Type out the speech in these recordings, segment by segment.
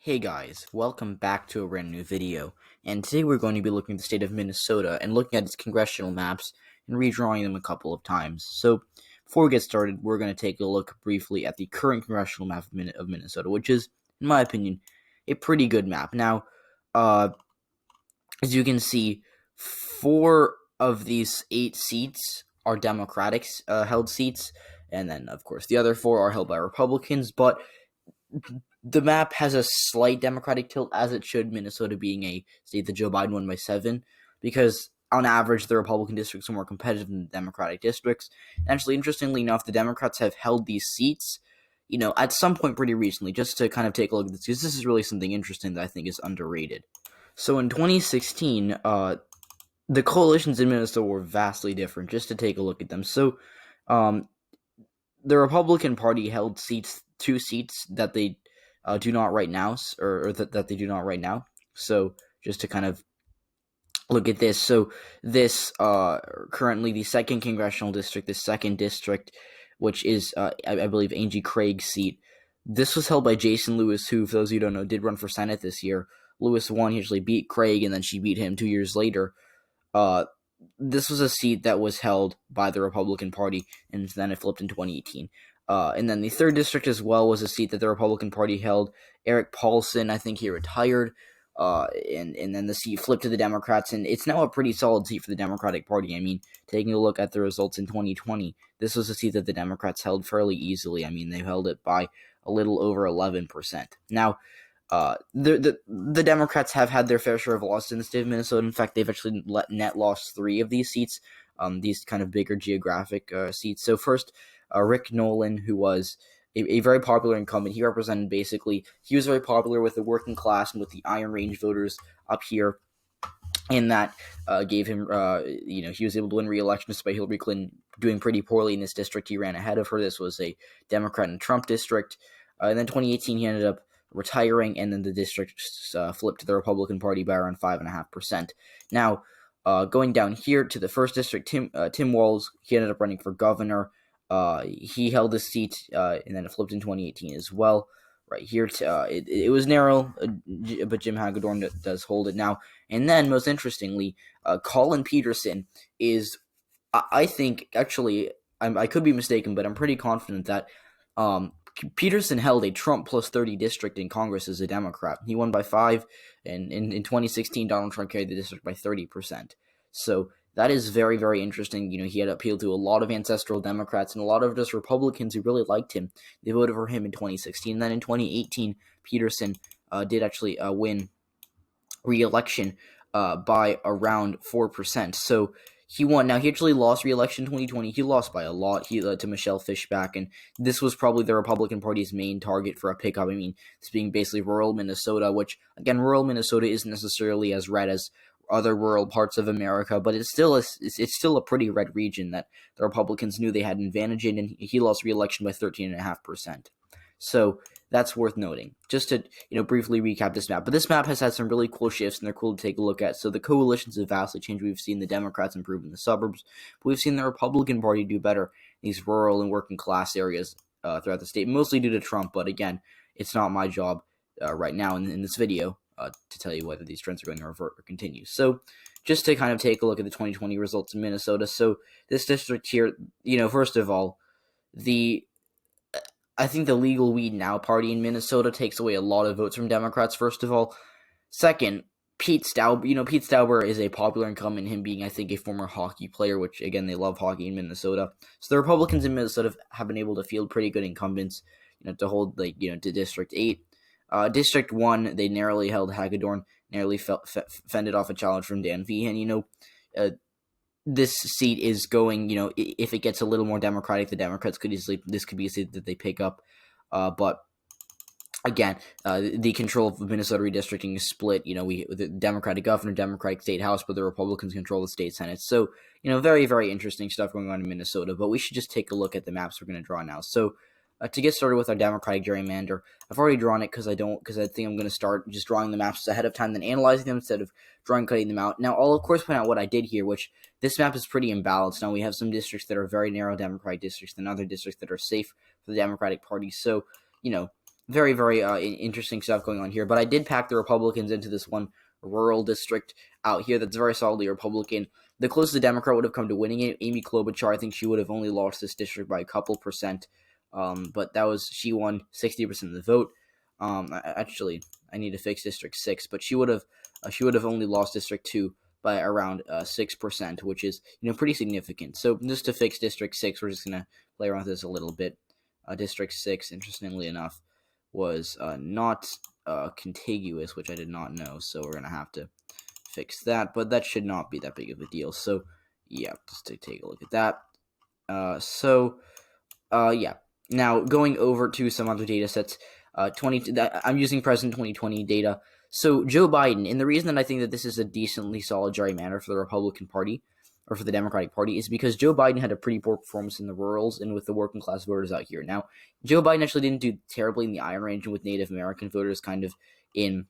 Hey guys, welcome back to a brand new video, and today we're going to be looking at the state of Minnesota and looking at its congressional maps and redrawing them a couple of times. So, before we get started, we're going to take a look briefly at the current congressional map of Minnesota, which is, in my opinion, a pretty good map. Now, as you can see, 4 of these 8 seats are Democratic held seats, and then, of course, the other 4 are held by Republicans, but the map has a slight Democratic tilt, as it should, Minnesota being a state that Joe Biden won by 7, because on average, the Republican districts are more competitive than the Democratic districts. And actually, interestingly enough, the Democrats have held these seats, at some point pretty recently, just to kind of take a look at this, because this is really something interesting that I think is underrated. So in 2016, the coalitions in Minnesota were vastly different, just to take a look at them. So, the Republican Party held 2 seats that they do not right now, or that they do not right now. So just to kind of look at this, so this currently the 2nd congressional district, the 2nd district, which is I believe Angie Craig's seat. This was held by Jason Lewis, who, for those of you who don't know, did run for Senate this year. Lewis won. He actually beat Craig, and then she beat him 2 years later. This was a seat that was held by the Republican Party, and then it flipped in 2018. And then the 3rd district as well was a seat that the Republican Party held. Eric Paulson, I think he retired, and then the seat flipped to the Democrats, and it's now a pretty solid seat for the Democratic Party. I mean, taking a look at the results in 2020, this was a seat that the Democrats held fairly easily. I mean, they held it by a little over 11%. Now, the Democrats have had their fair share of losses in the state of Minnesota. In fact, they've actually net lost 3 of these seats, these kind of bigger geographic seats. So first, Rick Nolan, who was a very popular incumbent. He represented he was very popular with the working class and with the Iron Range voters up here, and that gave him, he was able to win re-election despite Hillary Clinton doing pretty poorly in this district. He ran ahead of her. This was a Democrat and Trump district. And then 2018, he ended up retiring, and then the district flipped to the Republican Party by around 5.5%. Now, going down here to the 1st district, Tim Walz, he ended up running for governor. He held this seat, and then it flipped in 2018 as well. Right here, it was narrow, but Jim Hagedorn does hold it now. And then, most interestingly, Colin Peterson is, I think, actually, I could be mistaken, but I'm pretty confident that Peterson held a Trump plus 30 district in Congress as a Democrat. He won by 5, and in 2016, Donald Trump carried the district by 30%. So that is very, very interesting. He had appealed to a lot of ancestral Democrats and a lot of just Republicans who really liked him. They voted for him in 2016. And then in 2018, Peterson did actually win re-election by around 4%. So he won. Now, he actually lost re-election in 2020. He lost by a lot. He led to Michelle Fishback, and this was probably the Republican Party's main target for a pickup. I mean, this being basically rural Minnesota, which, again, rural Minnesota isn't necessarily as red as other rural parts of America, but it's still a pretty red region that the Republicans knew they had an advantage in, and he lost re-election by 13.5%. So that's worth noting. Just to briefly recap this map, but this map has had some really cool shifts, and they're cool to take a look at. So the coalitions have vastly changed. We've seen the Democrats improve in the suburbs, but we've seen the Republican Party do better in these rural and working class areas throughout the state, mostly due to Trump. But again, it's not my job right now in this video to tell you whether these trends are going to revert or continue. So just to kind of take a look at the 2020 results in Minnesota. So this district here, first of all, I think the Legal Weed Now party in Minnesota takes away a lot of votes from Democrats, first of all. Second, Pete Stauber. Pete Stauber is a popular incumbent, him being, I think, a former hockey player, which, again, they love hockey in Minnesota. So the Republicans in Minnesota have been able to field pretty good incumbents, to hold, to District 8. District 1, they narrowly held Hagedorn, narrowly fended off a challenge from Dan Feehan. This seat is going, if it gets a little more Democratic, the Democrats this could be a seat that they pick up. But again, the control of Minnesota redistricting is split. The Democratic governor, Democratic state house, but the Republicans control the state senate. So, very, very interesting stuff going on in Minnesota. But we should just take a look at the maps we're going to draw now. So, to get started with our Democratic gerrymander, I've already drawn it because I think I'm going to start just drawing the maps ahead of time, then analyzing them instead of cutting them out. Now, I'll of course point out what I did here, which this map is pretty imbalanced. Now, we have some districts that are very narrow Democratic districts and other districts that are safe for the Democratic Party. So, very, very interesting stuff going on here. But I did pack the Republicans into this one rural district out here that's very solidly Republican. The closest the Democrat would have come to winning it, Amy Klobuchar, I think she would have only lost this district by a couple percent. But she won 60% of the vote. Actually, I need to fix District 6, but she would have only lost District 2 by around 6%, which is pretty significant. So just to fix District 6, we're just gonna play around with this a little bit. District 6, interestingly enough, was not contiguous, which I did not know. So we're gonna have to fix that, but that should not be that big of a deal. So yeah, just to take a look at that. Yeah. Now going over to some other data sets. I'm using present 2020 data. So Joe Biden, and the reason that I think that this is a decently solid gerrymander for the Republican Party or for the Democratic Party is because Joe Biden had a pretty poor performance in the rurals and with the working class voters out here. Now, Joe Biden actually didn't do terribly in the Iron Range and with Native American voters kind of in,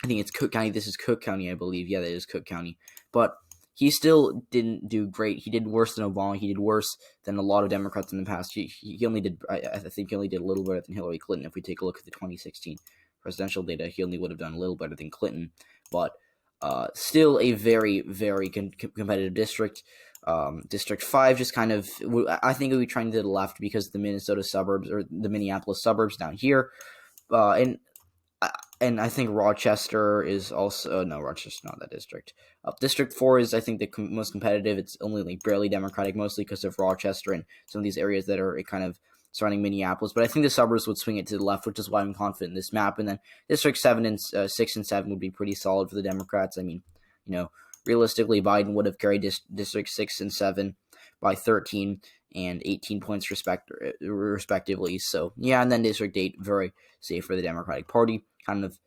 I think it's Cook County. This is Cook County, I believe. Yeah, that is Cook County. But he still didn't do great. He did worse than Obama. He did worse than a lot of Democrats in the past. He only did, I think he only did a little better than Hillary Clinton. If we take a look at the 2016 presidential data, he only would have done a little better than Clinton. But still a very, very competitive district. District 5 just kind of, I think it would be trying to the left because of the Minnesota suburbs or the Minneapolis suburbs down here. And I think Rochester is also no, Rochester's not that district. District 4 is, I think, the most competitive. It's only like barely Democratic, mostly because of Rochester and some of these areas that are kind of surrounding Minneapolis. But I think the suburbs would swing it to the left, which is why I'm confident in this map. And then District 7 and 6 and 7 would be pretty solid for the Democrats. I mean, realistically, Biden would have carried District 6 and 7 by 13 and 18 points respectively. So, yeah, and then District 8, very safe for the Democratic Party. Kind of,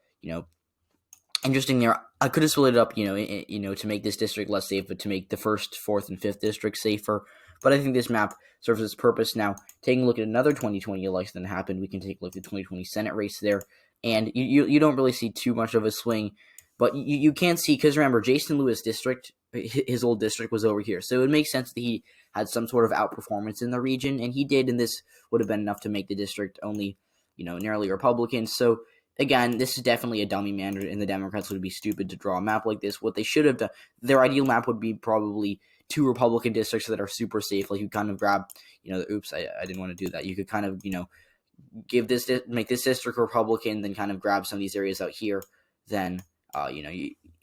interesting there. I could have split it up, to make this district less safe, but to make the 1st, 4th, and 5th district safer. But I think this map serves its purpose. Now, taking a look at another 2020 election that happened, we can take a look at the 2020 Senate race there. And you don't really see too much of a swing, but you can see, because remember, Jason Lewis' district, his old district was over here. So it would make sense that he had some sort of outperformance in the region, and he did, and this would have been enough to make the district only, nearly Republican. So again, this is definitely a dummy mander, and the Democrats would be stupid to draw a map like this. What they should have done, their ideal map would be probably 2 Republican districts that are super safe. Like you kind of grab, oops, I didn't want to do that. You could kind of, make this district Republican, then kind of grab some of these areas out here. Then,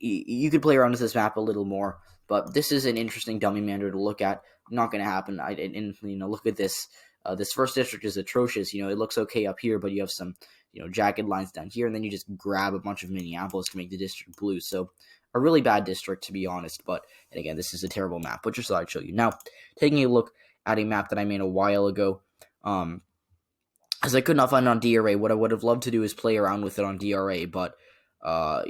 you could play around with this map a little more. But this is an interesting dummy mander to look at. Not going to happen. Look at this. This first district is atrocious. It looks okay up here, but you have some, jagged lines down here, and then you just grab a bunch of Minneapolis to make the district blue. So a really bad district, to be honest. But, and again, this is a terrible map, but just thought I'd show you. Now, taking a look at a map that I made a while ago, as I could not find it on DRA, what I would have loved to do is play around with it on DRA, but I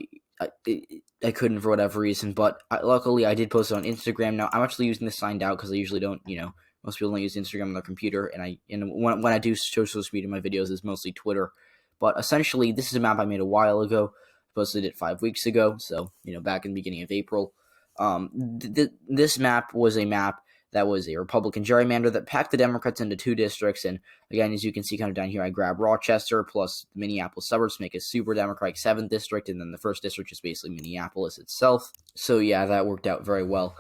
couldn't for whatever reason. But luckily, I did post it on Instagram. Now, I'm actually using this signed out because I usually don't, most people don't use Instagram on their computer, and when I do social media in my videos, it's mostly Twitter. But essentially, this is a map I made a while ago. I posted it 5 weeks ago, so back in the beginning of April. This map was a map that was a Republican gerrymander that packed the Democrats into 2 districts. And again, as you can see kind of down here, I grabbed Rochester plus the Minneapolis suburbs to make a super Democratic 7th district, and then the 1st district is basically Minneapolis itself. So yeah, that worked out very well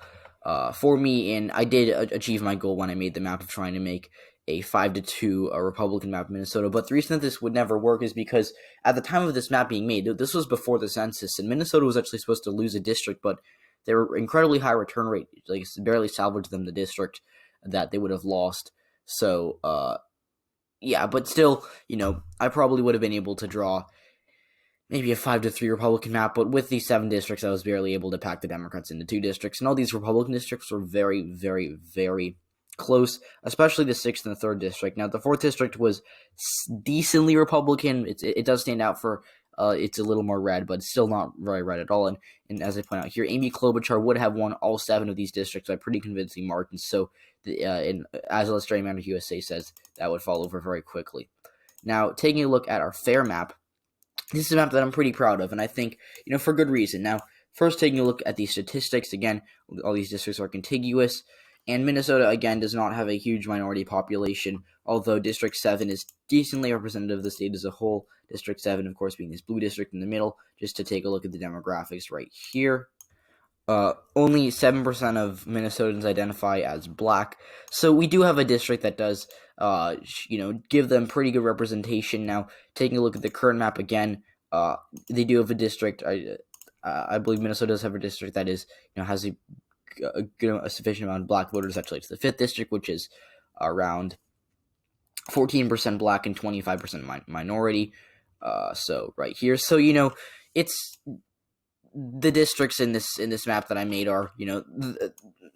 for me, and I did achieve my goal when I made the map of trying to make a 5-2 Republican map of Minnesota. But the reason that this would never work is because at the time of this map being made, this was before the census, and Minnesota was actually supposed to lose a district, but they were incredibly high return rate, like barely salvaged them the district that they would have lost. So, yeah, but still, I probably would have been able to draw maybe a 5-3 Republican map, but with these 7 districts, I was barely able to pack the Democrats into 2 districts, and all these Republican districts were very, very, very close, especially the 6th and the 3rd district. Now, the 4th district was decently Republican. It does stand out for it's a little more red, but it's still not very red at all. And as I point out here, Amy Klobuchar would have won all 7 of these districts by pretty convincing margins. So, as Let's Gerrymander USA says, that would fall over very quickly. Now, taking a look at our fair map, this is a map that I'm pretty proud of, and I think, for good reason. Now, first taking a look at these statistics, again, all these districts are contiguous, And Minnesota, again, does not have a huge minority population, although District 7 is decently representative of the state as a whole. District 7, of course, being this blue district in the middle. Just to take a look at the demographics right here. Only 7% of Minnesotans identify as black. So we do have a district that does, give them pretty good representation. Now, taking a look at the current map again, they do have a district. I believe Minnesota does have a district that is, has a sufficient amount of black voters. Actually, it's the 5th district, which is around 14% black and 25% minority. So right here, so it's the districts in this map that I made are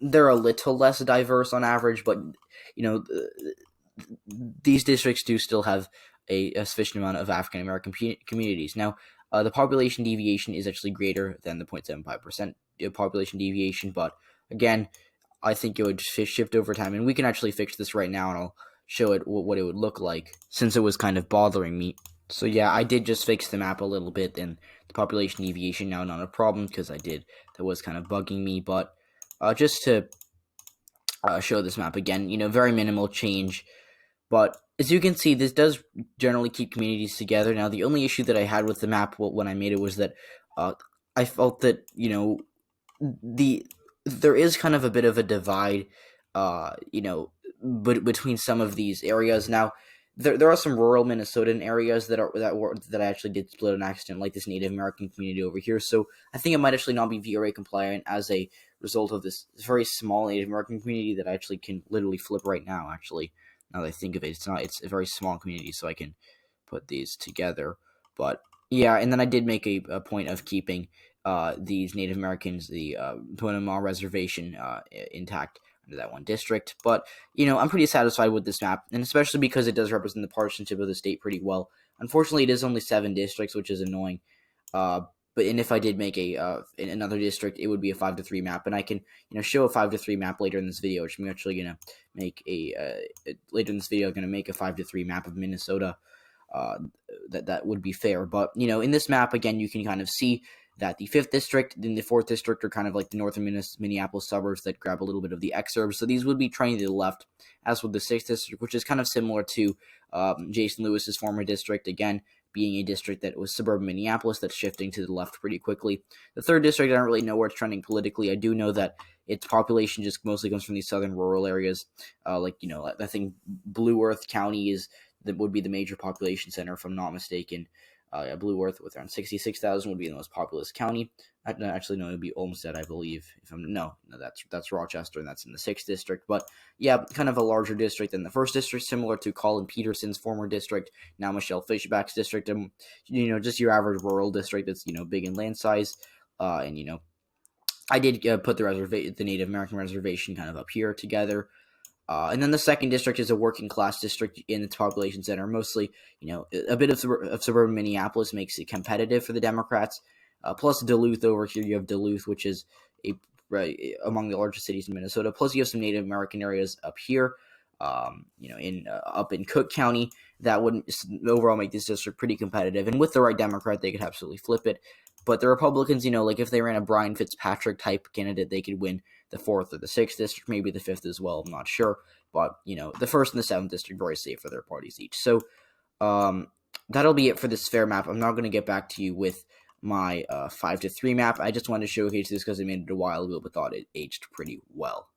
they're a little less diverse on average, but these districts do still have a sufficient amount of African American communities. Now, the population deviation is actually greater than the 0.75% population deviation, but again, I think it would shift over time, and we can actually fix this right now, and I'll show it what it would look like, since it was kind of bothering me. So yeah, I did just fix the map a little bit, and the population deviation now not a problem, because that was kind of bugging me, but just to show this map again, very minimal change, but as you can see, this does generally keep communities together. Now, the only issue that I had with the map when I made it was that I felt that, there is kind of a bit of a divide, between some of these areas. Now, there are some rural Minnesotan areas that I actually did split on accident, like this Native American community over here. So I think it might actually not be VRA compliant as a result of this very small Native American community that I actually can literally flip right now. Actually, now that I think of it, it's a very small community, so I can put these together. But yeah, and then I did make a point of keeping these Native Americans, the Tonopah Reservation, intact under that one district. But I'm pretty satisfied with this map, and especially because it does represent the partisanship of the state pretty well. Unfortunately, it is only 7 districts, which is annoying. And if I did make another district, it would be a 5-3 map, and I can show a 5-3 map later in this video, which I'm actually gonna make later in this video. I'm gonna make a 5-3 map of Minnesota. That would be fair, but in this map again, you can kind of see that the 5th district and the 4th district are kind of like the northern Minneapolis suburbs that grab a little bit of the exurbs. So these would be trending to the left, as with the 6th district, which is kind of similar to Jason Lewis's former district, again, being a district that was suburban Minneapolis that's shifting to the left pretty quickly. The 3rd district, I don't really know where it's trending politically. I do know that its population just mostly comes from these southern rural areas. I think Blue Earth County would be the major population center, if I'm not mistaken. Blue Earth, with around 66,000, would be the most populous county. Actually, no, it would be Olmsted, I believe. No, that's Rochester, and that's in the 6th district. But yeah, kind of a larger district than the 1st district, similar to Colin Peterson's former district, now Michelle Fishback's district. Just your average rural district that's big in land size. And I did put the Native American reservation kind of up here together. And then the 2nd district is a working class district in its population center. Mostly, a bit of suburban Minneapolis makes it competitive for the Democrats. Plus Duluth over here, you have Duluth, which is among the largest cities in Minnesota. Plus you have some Native American areas up here, up in Cook County. That would overall make this district pretty competitive. And with the right Democrat, they could absolutely flip it. But the Republicans, like if they ran a Brian Fitzpatrick type candidate, they could win the 4th or the 6th district, maybe the 5th as well. I'm not sure. But, the 1st and the 7th district very safe for their parties each. So that'll be it for this fair map. I'm not going to get back to you with my 5-3 map. I just wanted to showcase this because I made it a while ago, but thought it aged pretty well.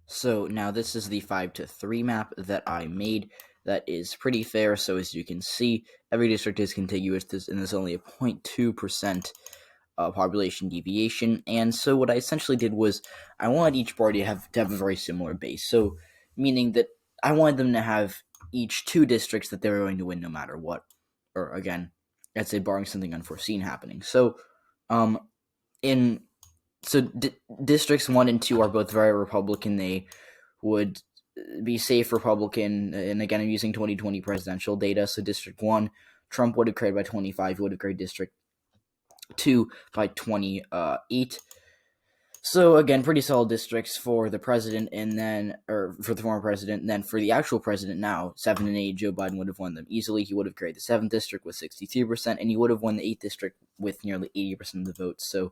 So now this is the 5-3 map that I made. That is pretty fair. So as you can see, every district is contiguous, and there's only a 0.2% population deviation. And so what I essentially did was I wanted each party to have a very similar base. So meaning that I wanted them to have each 2 districts that they were going to win no matter what. Or again, I'd say barring something unforeseen happening. So districts 1 and 2 are both very Republican. They would be safe Republican, and again, I'm using 2020 presidential data. So District 1, Trump would have carried by 25. He would have carried District 2 by 28. So again, pretty solid districts for the president, or for the former president. And then for the actual president now, 7 and 8, Joe Biden would have won them easily. He would have carried the 7th district with 63%, and he would have won the 8th district with nearly 80% of the votes. So,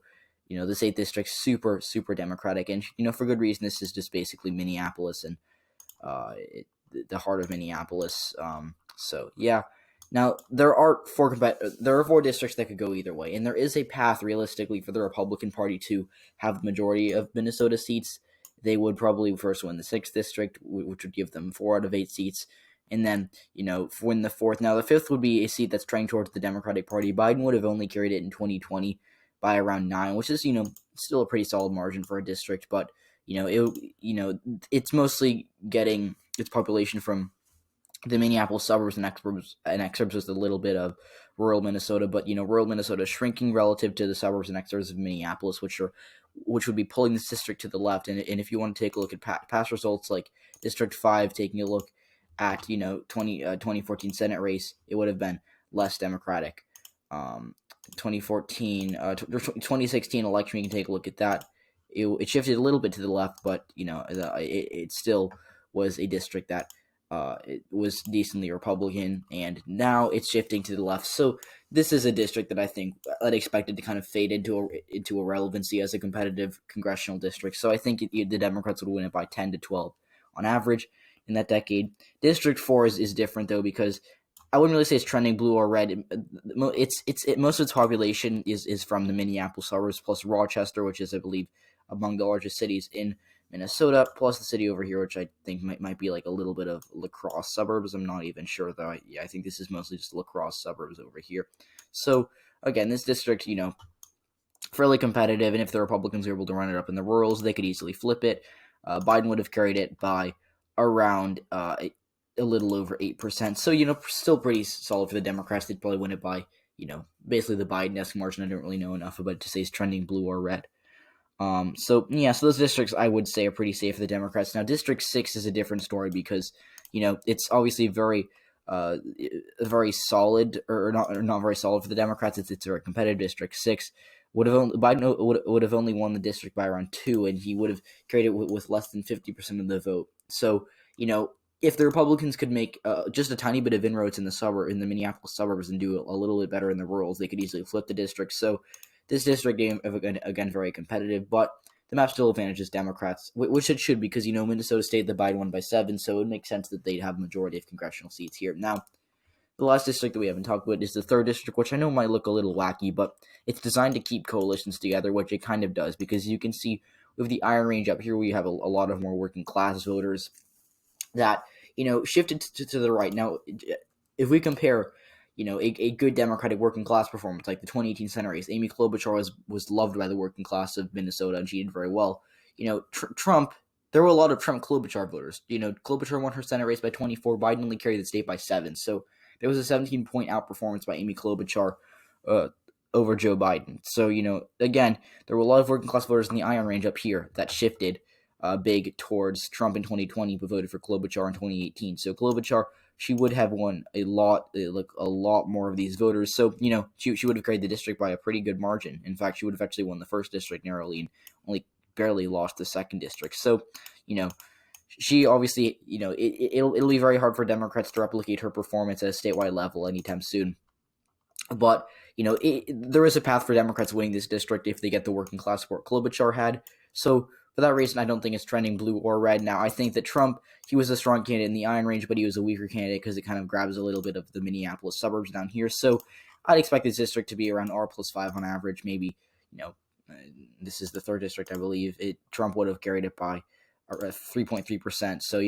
this 8th district super Democratic, and for good reason. This is just basically Minneapolis and the heart of Minneapolis. So yeah. Now there are four districts that could go either way, and there is a path realistically for the Republican Party to have the majority of Minnesota seats. They would probably first win the 6th district, which would give them 4 out of 8 seats, and then win the 4th. Now the 5th would be a seat that's trending towards the Democratic Party. Biden would have only carried it in 2020 by around 9, which is still a pretty solid margin for a district, but it's mostly getting its population from the Minneapolis suburbs and exurbs with a little bit of rural Minnesota, but rural Minnesota is shrinking relative to the suburbs and exurbs of Minneapolis, which would be pulling this district to the left. And if you want to take a look at past results, like District 5, taking a look at 2014 Senate race, it would have been less Democratic. 2016 election, you can take a look at that. It shifted a little bit to the left, but it still was a district that it was decently Republican, and now it's shifting to the left. So this is a district that I think I'd expected to kind of fade into irrelevancy as a competitive congressional district. So I think the Democrats would win it by 10 to 12 on average in that decade. District 4 is different though, because I wouldn't really say it's trending blue or red. Most of its population is from the Minneapolis suburbs, plus Rochester, which is, I believe, among the largest cities in Minnesota, plus the city over here, which I think might be like a little bit of La Crosse suburbs. I'm not even sure, though. I think this is mostly just La Crosse suburbs over here. So, again, this district, fairly competitive, and if the Republicans are able to run it up in the rurals, they could easily flip it. Biden would have carried it by around a little over 8%. So, still pretty solid for the Democrats. They'd probably win it by, basically the Biden-esque margin. I don't really know enough about it to say it's trending blue or red. So those districts I would say are pretty safe for the Democrats. Now, District 6 is a different story because, it's obviously very solid, or not very solid for the Democrats. It's a very competitive district. Biden would have only won the district by around 2, and he would have carried it with less than 50% of the vote. So, if the Republicans could make just a tiny bit of inroads in the Minneapolis suburbs and do a little bit better in the rurals, they could easily flip the district. So this district game, again, very competitive, but the map still advantages Democrats, which it should, because, Minnesota State, the Biden won by 7, so it would make sense that they'd have a majority of congressional seats here. Now, the last district that we haven't talked about is the 3rd district, which I know might look a little wacky, but it's designed to keep coalitions together, which it kind of does, because you can see with the Iron Range up here, we have a lot of more working class voters that, shifted to the right. Now, if we compare, a good Democratic working class performance, like the 2018 Senate race, Amy Klobuchar was loved by the working class of Minnesota, and she did very well. Trump, there were a lot of Trump-Klobuchar voters. Klobuchar won her Senate race by 24, Biden only carried the state by 7. So there was a 17-point outperformance by Amy Klobuchar over Joe Biden. So, again, there were a lot of working class voters in the Iron Range up here that shifted big towards Trump in 2020, but voted for Klobuchar in 2018. So Klobuchar, she would have won a lot more of these voters. So, she would have carried the district by a pretty good margin. In fact, she would have actually won the 1st district narrowly and only barely lost the 2nd district. So, she obviously, it'll be very hard for Democrats to replicate her performance at a statewide level anytime soon. But, there is a path for Democrats winning this district if they get the working class support Klobuchar had. So, for that reason, I don't think it's trending blue or red. Now, I think that Trump, he was a strong candidate in the Iron Range, but he was a weaker candidate because it kind of grabs a little bit of the Minneapolis suburbs down here. So I'd expect this district to be around R+5 on average. Maybe, this is the 3rd district, I believe. Trump would have carried it by 3.3%. So,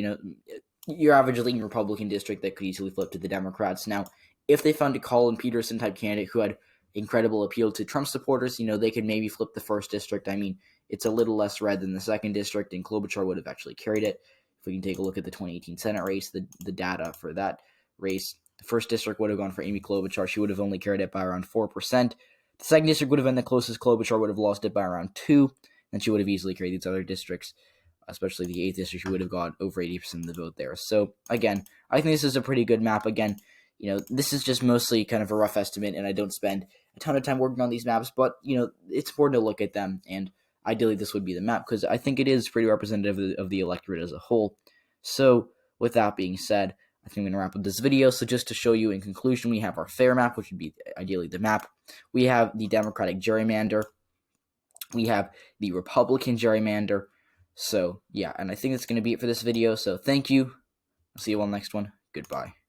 your average leading Republican district that could easily flip to the Democrats. Now, if they found a Colin Peterson type candidate who had incredible appeal to Trump supporters, they could maybe flip the 1st district. I mean, it's a little less red than the 2nd district, and Klobuchar would have actually carried it. If we can take a look at the 2018 Senate race, the data for that race, the 1st district would have gone for Amy Klobuchar. She would have only carried it by around 4%. The 2nd district would have been the closest. Klobuchar would have lost it by around 2%, and she would have easily carried these other districts, especially the 8th district. She would have got over 80% of the vote there. So, again, I think this is a pretty good map. Again, this is just mostly kind of a rough estimate, and I don't spend a ton of time working on these maps, but, it's important to look at them, and ideally this would be the map, because I think it is pretty representative of the electorate as a whole. So, with that being said, I think I'm going to wrap up this video. So just to show you in conclusion, we have our fair map, which would be ideally the map. We have the Democratic gerrymander, we have the Republican gerrymander. So, yeah, and I think that's going to be it for this video. So, thank you. I'll see you on the next one. Goodbye.